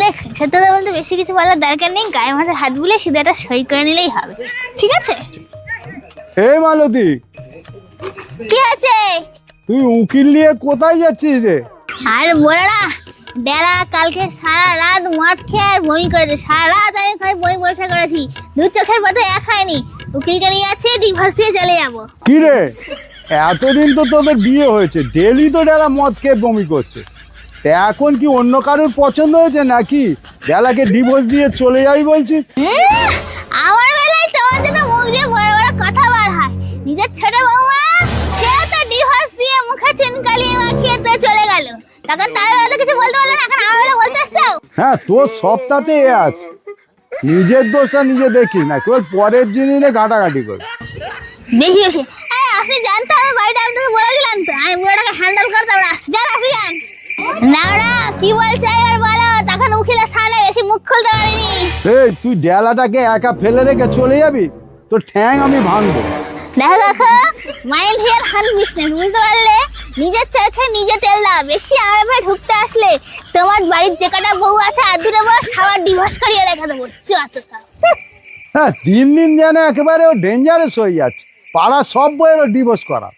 দেখ, সত্যি কথা বলতে বেশি কিছু বলার দরকার নেই, গায়ে মাঝে হাত বুলে শুধু একটা সই করে নিলেই হবে, ঠিক আছে? এই মালতী, কি আছে? তুই উকিল নিয়ে কোথায় যাচ্ছিস রে? আর বলো না, ডেলা কালকে সারা রাত মদ খেয়ে আর বই করেছে, সারা রাত আমি খালি বই বসে করেছি, দু চোখের পথে এক হয়নি। উকিলকে নিয়ে যাচ্ছি, ডিভোর্স দিয়ে চলে যাবো। কি রে, এতদিন তো তোদের বিয়ে হয়েছে, ডেলি তো ডেলা মদ খেয়ে বমি করছে, তা এখন কি অন্য কারোর পছন্দ হয়েছে নাকি ডেলাকে ডিভোর্স দিয়ে চলে যাই বলছিস? আমার বেলায় তোমার জন্য মুখ দিয়ে বড় বড় কথা বার হয়, নিজের ছোট বৌমা সেও তো ডিভোর্স দিয়ে মুখে চিনকালি মাখিয়ে তো চলে গেল, তখন তার বেলা তো কিছু বলতে পারলো না, এখন আমার বেলা বলতে এসছো? হ্যাঁ, তোর সবটাতে এ আছে, নিজের দোষটা নিজে দেখিস না, তোর পরের জিনিসে ঘাটাঘাটি কর। বেশি বেশি আপনি জানতো আমি বাড়িটা আপনাকে বলে দিলাম তো, আমি বুড়োটাকে হ্যান্ডেল করতাম না, যান আপনি যান। না না, কি বলছে আর বলো, তখন উকিলের সামনে বেশি মুখ খুলতে পারিনি। এই তুই ডেলাটাকে একা ফেলে রেখে চলে যাবি, তোর ঠ্যাং আমি ভাঙবো। দেখো দেখো, মাইন্ড হিয়ার হান বিজনেস, বুঝতে পারলে? নিজের চরখে নিজে তেল দাও, বেশি আরবে ঢুকতে আসলে তোমার বাড়ির যে কটা বউ আছে আর দুটো বউ সবার ডিভোর্স করিয়ে রেখে দেবো, চত সব। হ্যাঁ, দিন দিন যেন একেবারে ও ডেঞ্জারাস হয়ে যাচ্ছে, পাড়া সব বইয়েরও ডিভোর্স করা।